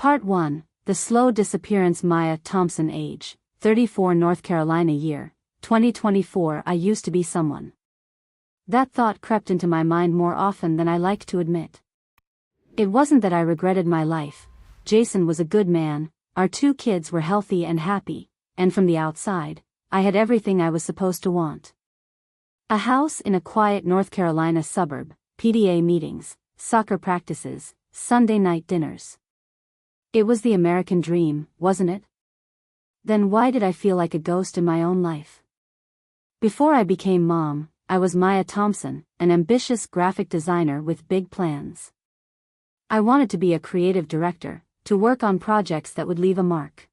Part 1, The Slow Disappearance. Maya Thompson, age 34, North Carolina, year 2024. I used to be someone. That thought crept into my mind more often than I like to admit. It wasn't that I regretted my life. Jason was a good man, our 2 kids were healthy and happy, and from the outside, I had everything I was supposed to want. A house in a quiet North Carolina suburb, PTA meetings, soccer practices, Sunday night dinners. It was the American dream, wasn't it? Then why did I feel like a ghost in my own life? Before I became mom, I was Maya Thompson, an ambitious graphic designer with big plans. I wanted to be a creative director, to work on projects that would leave a mark.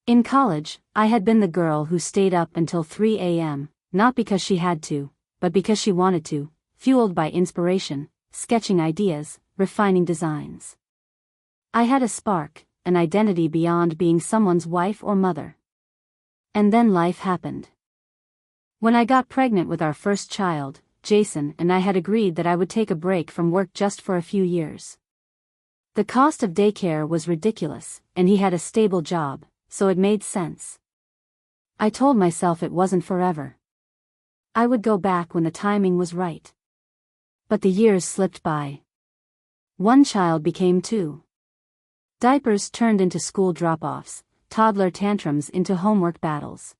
In college, I had been the girl who stayed up until 3 a.m., not because she had to, but because she wanted to, fueled by inspiration, sketching ideas, refining designs. I had a spark, an identity beyond being someone's wife or mother. And then life happened. When I got pregnant with our first child, Jason and I had agreed that I would take a break from work just for a few years. The cost of daycare was ridiculous, and he had a stable job, so it made sense. I told myself it wasn't forever. I would go back when the timing was right. But the years slipped by. One child became 2. Diapers turned into school drop-offs, toddler tantrums into homework battles.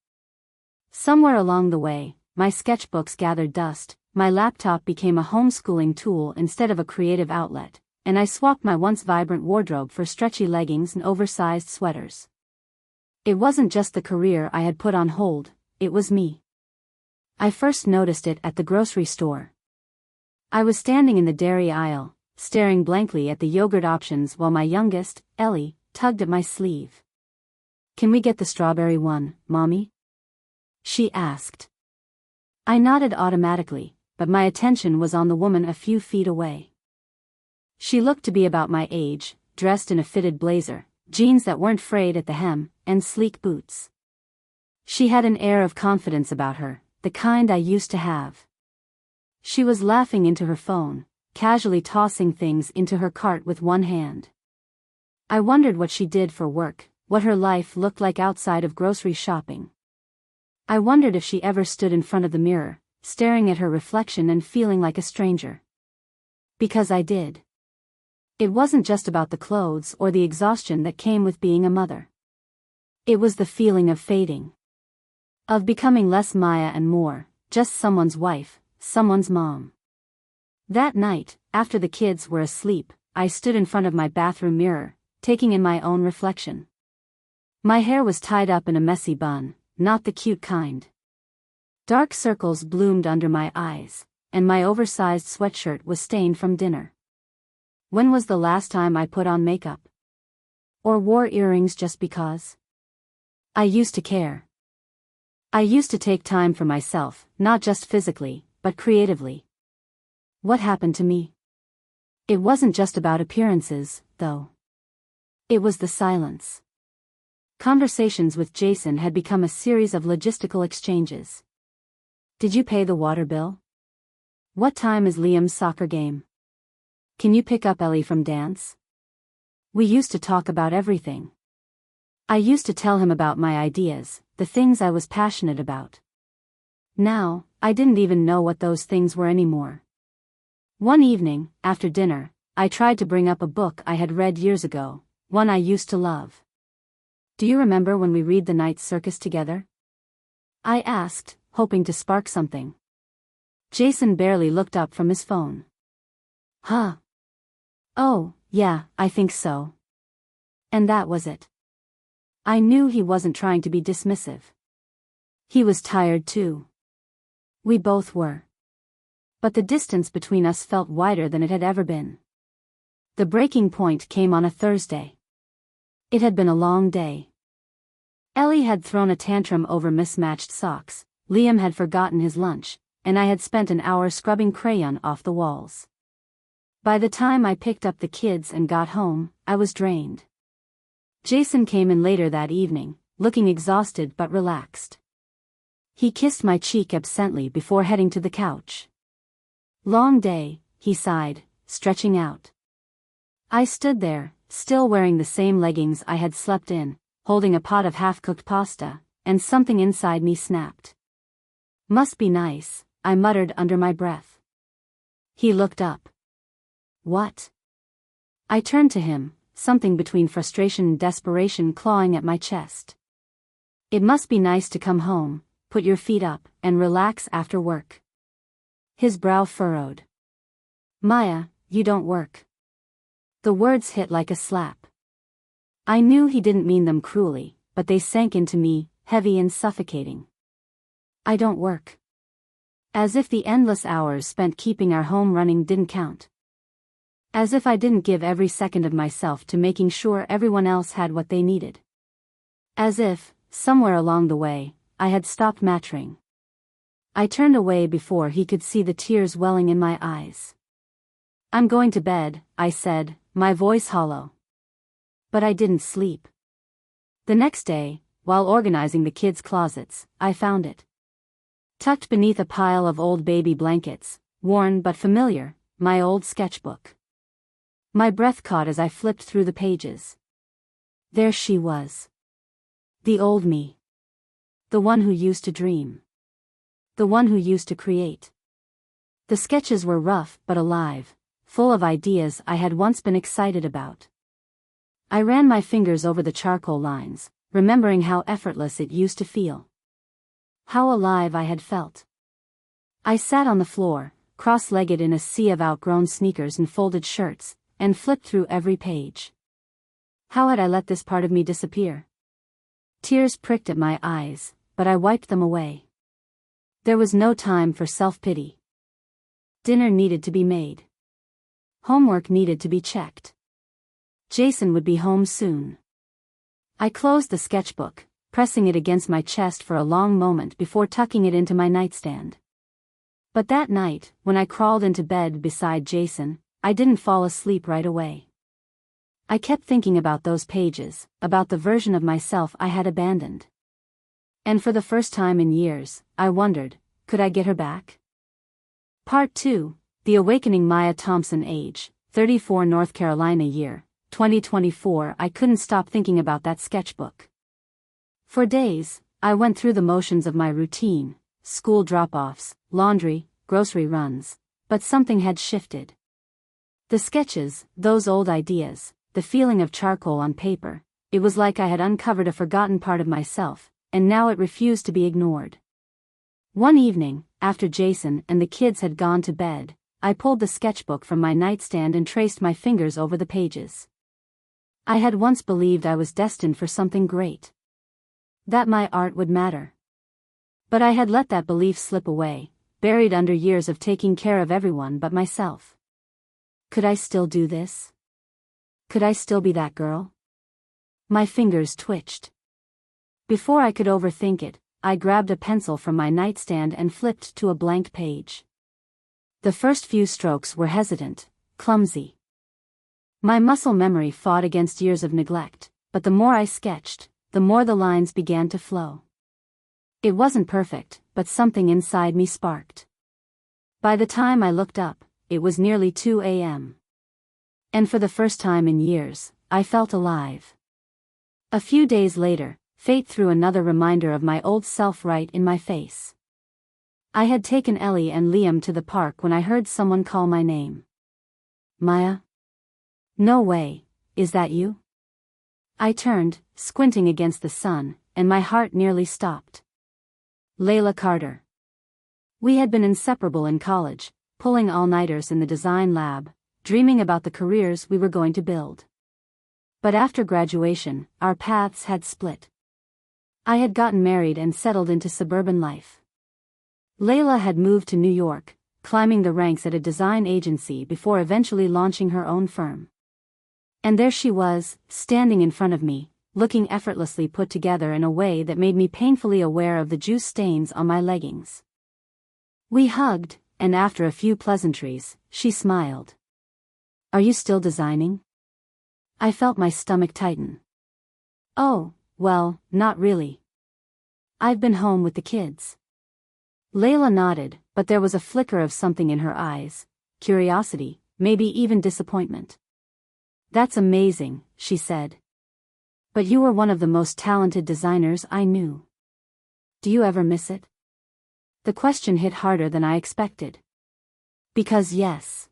Somewhere along the way, my sketchbooks gathered dust, my laptop became a homeschooling tool instead of a creative outlet, and I swapped my once vibrant wardrobe for stretchy leggings and oversized sweaters. It wasn't just the career I had put on hold, it was me. I first noticed it at the grocery store. I was standing in the dairy aisle, staring blankly at the yogurt options while my youngest, Ellie, tugged at my sleeve. "Can we get the strawberry one, Mommy?" she asked. I nodded automatically, but my attention was on the woman a few feet away. She looked to be about my age, dressed in a fitted blazer, jeans that weren't frayed at the hem, and sleek boots. She had an air of confidence about her, the kind I used to have. She was laughing into her phone, casually tossing things into her cart with one hand. I wondered what she did for work, what her life looked like outside of grocery shopping. I wondered if she ever stood in front of the mirror, staring at her reflection and feeling like a stranger. Because I did. It wasn't just about the clothes or the exhaustion that came with being a mother. It was the feeling of fading. Of becoming less Maya and more, just someone's wife, someone's mom. That night, after the kids were asleep, I stood in front of my bathroom mirror, taking in my own reflection. My hair was tied up in a messy bun, not the cute kind. Dark circles bloomed under my eyes, and my oversized sweatshirt was stained from dinner. When was the last time I put on makeup? Or wore earrings just because? I used to care. I used to take time for myself, not just physically, but creatively. What happened to me? It wasn't just about appearances, though. It was the silence. Conversations with Jason had become a series of logistical exchanges. Did you pay the water bill? What time is Liam's soccer game? Can you pick up Ellie from dance? We used to talk about everything. I used to tell him about my ideas, the things I was passionate about. Now, I didn't even know what those things were anymore. One evening, after dinner, I tried to bring up a book I had read years ago, one I used to love. "Do you remember when we read The Night Circus together?" I asked, hoping to spark something. Jason barely looked up from his phone. "Huh? Oh, yeah, I think so." And that was it. I knew he wasn't trying to be dismissive. He was tired too. We both were. But the distance between us felt wider than it had ever been. The breaking point came on a Thursday. It had been a long day. Ellie had thrown a tantrum over mismatched socks, Liam had forgotten his lunch, and I had spent an hour scrubbing crayon off the walls. By the time I picked up the kids and got home, I was drained. Jason came in later that evening, looking exhausted but relaxed. He kissed my cheek absently before heading to the couch. "Long day," he sighed, stretching out. I stood there, still wearing the same leggings I had slept in, holding a pot of half-cooked pasta, and something inside me snapped. "Must be nice," I muttered under my breath. He looked up. "What?" I turned to him, something between frustration and desperation clawing at my chest. "It must be nice to come home, put your feet up, and relax after work." His brow furrowed. "Maya, you don't work." The words hit like a slap. I knew he didn't mean them cruelly, but they sank into me, heavy and suffocating. "I don't work." As if the endless hours spent keeping our home running didn't count. As if I didn't give every second of myself to making sure everyone else had what they needed. As if, somewhere along the way, I had stopped mattering. I turned away before he could see the tears welling in my eyes. "I'm going to bed," I said, my voice hollow. But I didn't sleep. The next day, while organizing the kids' closets, I found it. Tucked beneath a pile of old baby blankets, worn but familiar, my old sketchbook. My breath caught as I flipped through the pages. There she was. The old me. The one who used to dream. The one who used to create. The sketches were rough but alive, full of ideas I had once been excited about. I ran my fingers over the charcoal lines, remembering how effortless it used to feel. How alive I had felt. I sat on the floor, cross-legged in a sea of outgrown sneakers and folded shirts, and flipped through every page. How had I let this part of me disappear? Tears pricked at my eyes, but I wiped them away. There was no time for self-pity. Dinner needed to be made. Homework needed to be checked. Jason would be home soon. I closed the sketchbook, pressing it against my chest for a long moment before tucking it into my nightstand. But that night, when I crawled into bed beside Jason, I didn't fall asleep right away. I kept thinking about those pages, about the version of myself I had abandoned. And for the first time in years, I wondered, could I get her back? Part 2, The Awakening. Maya Thompson, age 34, North Carolina, year 2024. I couldn't stop thinking about that sketchbook. For days, I went through the motions of my routine, school drop-offs, laundry, grocery runs, but something had shifted. The sketches, those old ideas, the feeling of charcoal on paper, it was like I had uncovered a forgotten part of myself, and now it refused to be ignored. One evening, after Jason and the kids had gone to bed, I pulled the sketchbook from my nightstand and traced my fingers over the pages. I had once believed I was destined for something great. That my art would matter. But I had let that belief slip away, buried under years of taking care of everyone but myself. Could I still do this? Could I still be that girl? My fingers twitched. Before I could overthink it, I grabbed a pencil from my nightstand and flipped to a blank page. The first few strokes were hesitant, clumsy. My muscle memory fought against years of neglect, but the more I sketched, the more the lines began to flow. It wasn't perfect, but something inside me sparked. By the time I looked up, it was nearly 2 a.m. And for the first time in years, I felt alive. A few days later, fate threw another reminder of my old self right in my face. I had taken Ellie and Liam to the park when I heard someone call my name. Maya? No way, is that you? I turned, squinting against the sun, and my heart nearly stopped. Layla Carter. We had been inseparable in college, pulling all-nighters in the design lab, dreaming about the careers we were going to build. But after graduation, our paths had split. I had gotten married and settled into suburban life. Layla had moved to New York, climbing the ranks at a design agency before eventually launching her own firm. And there she was, standing in front of me, looking effortlessly put together in a way that made me painfully aware of the juice stains on my leggings. We hugged, and after a few pleasantries, she smiled. Are you still designing? I felt my stomach tighten. Oh, well, not really. I've been home with the kids. Layla nodded, but there was a flicker of something in her eyes, curiosity, maybe even disappointment. That's amazing, she said. But you were one of the most talented designers I knew. Do you ever miss it? The question hit harder than I expected. Because yes.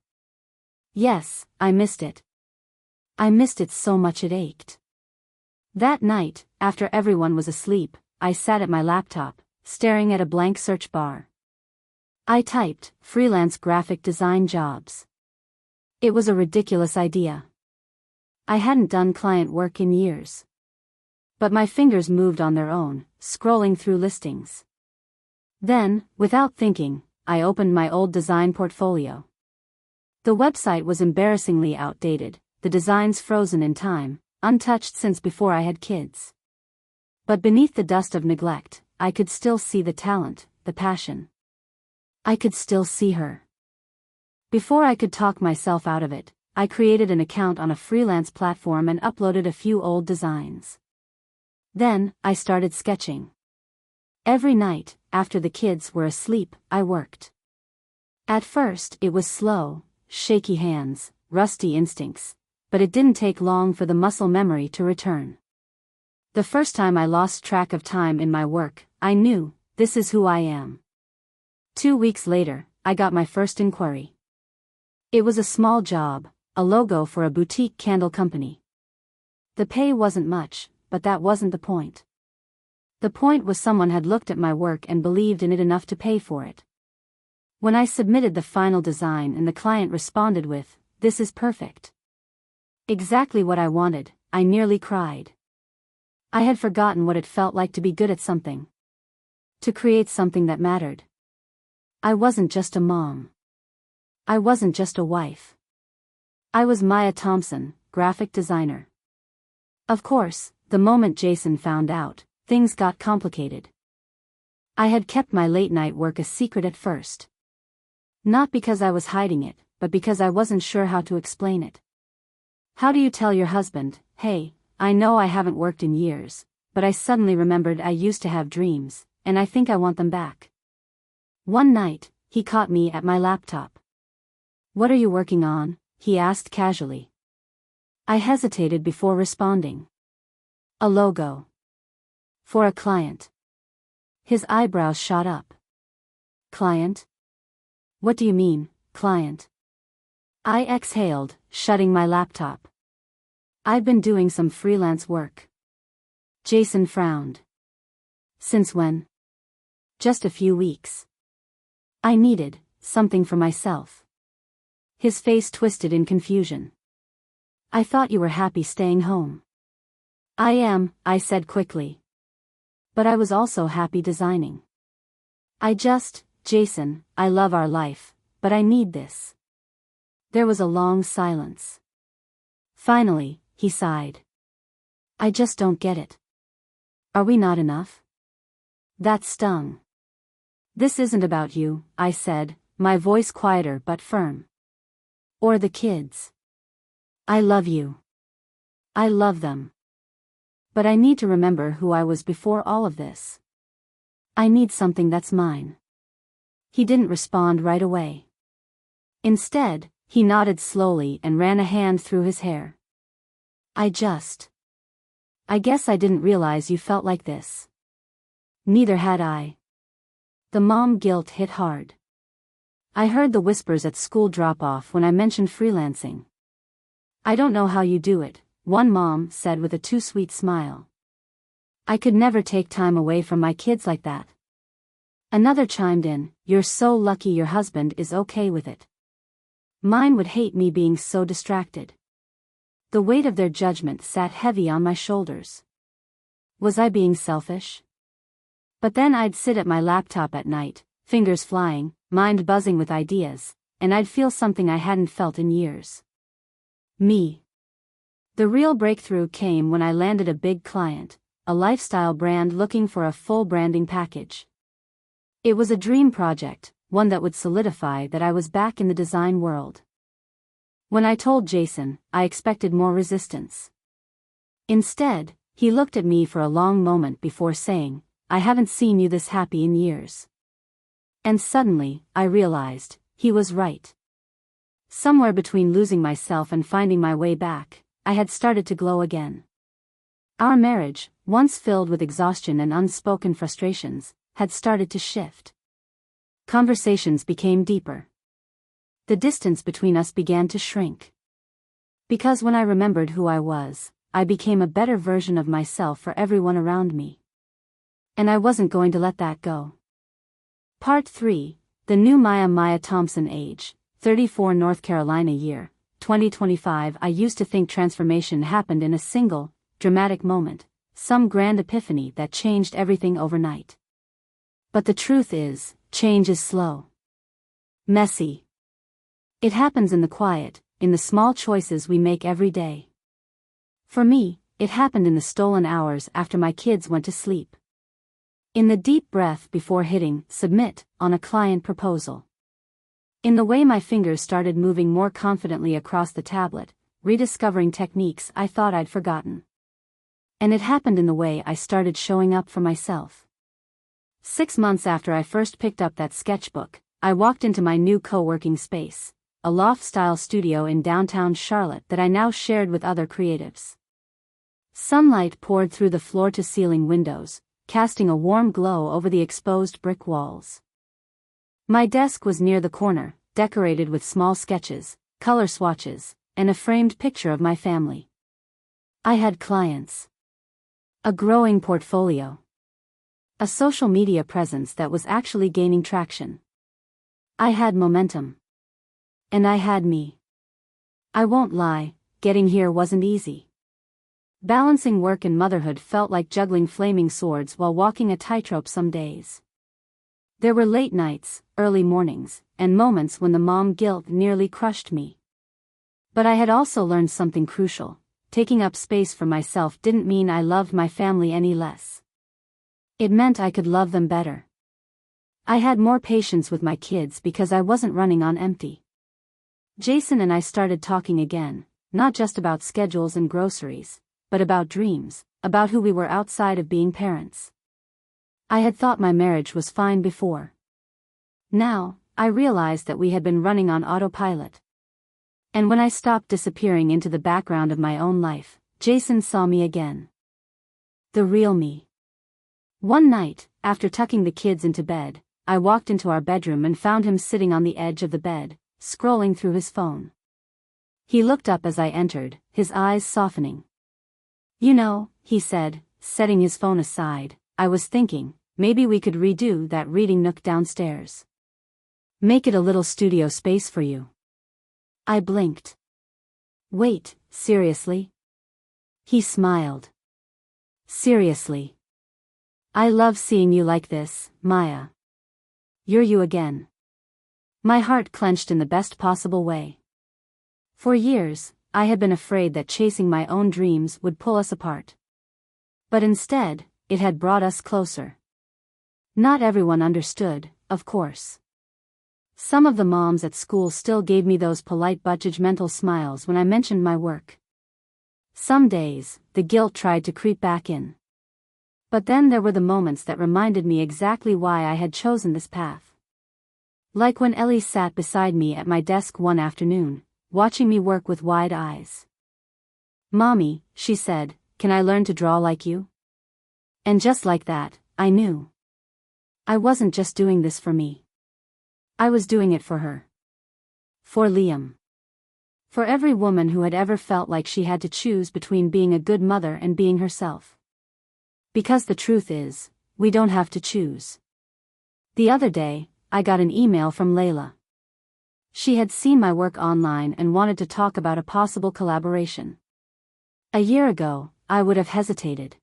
Yes, I missed it. I missed it so much it ached. That night, after everyone was asleep, I sat at my laptop, staring at a blank search bar. I typed, freelance graphic design jobs. It was a ridiculous idea. I hadn't done client work in years. But my fingers moved on their own, scrolling through listings. Then, without thinking, I opened my old design portfolio. The website was embarrassingly outdated, the designs frozen in time, untouched since before I had kids. But beneath the dust of neglect, I could still see the talent, the passion. I could still see her. Before I could talk myself out of it, I created an account on a freelance platform and uploaded a few old designs. Then, I started sketching. Every night, after the kids were asleep, I worked. At first, it was slow, shaky hands, rusty instincts, but it didn't take long for the muscle memory to return. The first time I lost track of time in my work, I knew, this is who I am. 2 weeks later, I got my first inquiry. It was a small job, a logo for a boutique candle company. The pay wasn't much, but that wasn't the point. The point was someone had looked at my work and believed in it enough to pay for it. When I submitted the final design and the client responded with, "This is perfect. Exactly what I wanted," I nearly cried. I had forgotten what it felt like to be good at something. To create something that mattered. I wasn't just a mom. I wasn't just a wife. I was Maya Thompson, graphic designer. Of course, the moment Jason found out, things got complicated. I had kept my late-night work a secret at first. Not because I was hiding it, but because I wasn't sure how to explain it. How do you tell your husband, "Hey, I know I haven't worked in years, but I suddenly remembered I used to have dreams, and I think I want them back"? One night, he caught me at my laptop. "What are you working on?" he asked casually. I hesitated before responding. "A logo. For a client." His eyebrows shot up. "Client? What do you mean, client?" I exhaled, shutting my laptop. "I've been doing some freelance work." Jason frowned. "Since when?" "Just a few weeks." I needed something for myself. His face twisted in confusion. "I thought you were happy staying home." "I am," I said quickly. "But I was also happy designing. Jason, I love our life, but I need this." There was a long silence. Finally, he sighed. "I just don't get it. Are we not enough?" That stung. "This isn't about you," I said, my voice quieter but firm. "Or the kids. I love you. I love them. But I need to remember who I was before all of this. I need something that's mine." He didn't respond right away. Instead, he nodded slowly and ran a hand through his hair. I guess I didn't realize you felt like this." Neither had I. The mom guilt hit hard. I heard the whispers at school drop-off when I mentioned freelancing. "I don't know how you do it," one mom said with a too-sweet smile. "I could never take time away from my kids like that." Another chimed in, "You're so lucky your husband is okay with it. Mine would hate me being so distracted." The weight of their judgment sat heavy on my shoulders. Was I being selfish? But then I'd sit at my laptop at night, fingers flying, mind buzzing with ideas, and I'd feel something I hadn't felt in years. Me. The real breakthrough came when I landed a big client, a lifestyle brand looking for a full branding package. It was a dream project, one that would solidify that I was back in the design world. When I told Jason, I expected more resistance. Instead, he looked at me for a long moment before saying, "I haven't seen you this happy in years." And suddenly, I realized, he was right. Somewhere between losing myself and finding my way back, I had started to glow again. Our marriage, once filled with exhaustion and unspoken frustrations, had started to shift. Conversations became deeper. The distance between us began to shrink. Because when I remembered who I was, I became a better version of myself for everyone around me. And I wasn't going to let that go. Part 3, The New Maya Thompson Age, 34 North Carolina year, 2025. I used to think transformation happened in a single, dramatic moment, some grand epiphany that changed everything overnight. But the truth is, change is slow. Messy. It happens in the quiet, in the small choices we make every day. For me, it happened in the stolen hours after my kids went to sleep. In the deep breath before hitting submit on a client proposal. In the way my fingers started moving more confidently across the tablet, rediscovering techniques I thought I'd forgotten. And it happened in the way I started showing up for myself. 6 months after I first picked up that sketchbook, I walked into my new co-working space, a loft-style studio in downtown Charlotte that I now shared with other creatives. Sunlight poured through the floor-to-ceiling windows, casting a warm glow over the exposed brick walls. My desk was near the corner, decorated with small sketches, color swatches, and a framed picture of my family. I had clients. A growing portfolio. A social media presence that was actually gaining traction. I had momentum. And I had me. I won't lie, getting here wasn't easy. Balancing work and motherhood felt like juggling flaming swords while walking a tightrope some days. There were late nights, early mornings, and moments when the mom guilt nearly crushed me. But I had also learned something crucial. Taking up space for myself didn't mean I loved my family any less. It meant I could love them better. I had more patience with my kids because I wasn't running on empty. Jason and I started talking again, not just about schedules and groceries, but about dreams, about who we were outside of being parents. I had thought my marriage was fine before. Now, I realized that we had been running on autopilot. And when I stopped disappearing into the background of my own life, Jason saw me again. The real me. One night, after tucking the kids into bed, I walked into our bedroom and found him sitting on the edge of the bed, scrolling through his phone. He looked up as I entered, his eyes softening. "You know," he said, setting his phone aside, "I was thinking, maybe we could redo that reading nook downstairs. Make it a little studio space for you." I blinked. "Wait, seriously?" He smiled. "Seriously. I love seeing you like this, Maya. You're you again." My heart clenched in the best possible way. For years, I had been afraid that chasing my own dreams would pull us apart. But instead, it had brought us closer. Not everyone understood, of course. Some of the moms at school still gave me those polite but judgmental smiles when I mentioned my work. Some days, the guilt tried to creep back in. But then there were the moments that reminded me exactly why I had chosen this path. Like when Ellie sat beside me at my desk one afternoon, watching me work with wide eyes. "Mommy," she said, "can I learn to draw like you?" And just like that, I knew. I wasn't just doing this for me. I was doing it for her. For Liam. For every woman who had ever felt like she had to choose between being a good mother and being herself. Because the truth is, we don't have to choose. The other day, I got an email from Layla. She had seen my work online and wanted to talk about a possible collaboration. A year ago, I would have hesitated.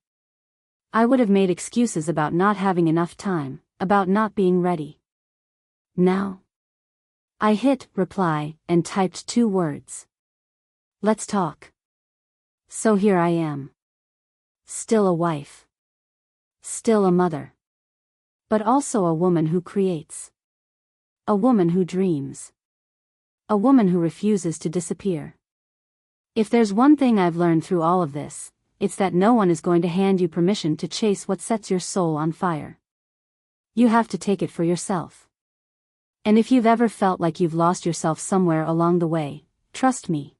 I would have made excuses about not having enough time, about not being ready. Now, I hit reply and typed 2 words. Let's talk. So here I am. Still a wife. Still a mother. But also a woman who creates. A woman who dreams. A woman who refuses to disappear. If there's one thing I've learned through all of this, it's that no one is going to hand you permission to chase what sets your soul on fire. You have to take it for yourself. And if you've ever felt like you've lost yourself somewhere along the way, trust me.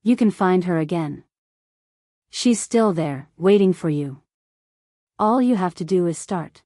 You can find her again. She's still there, waiting for you. All you have to do is start.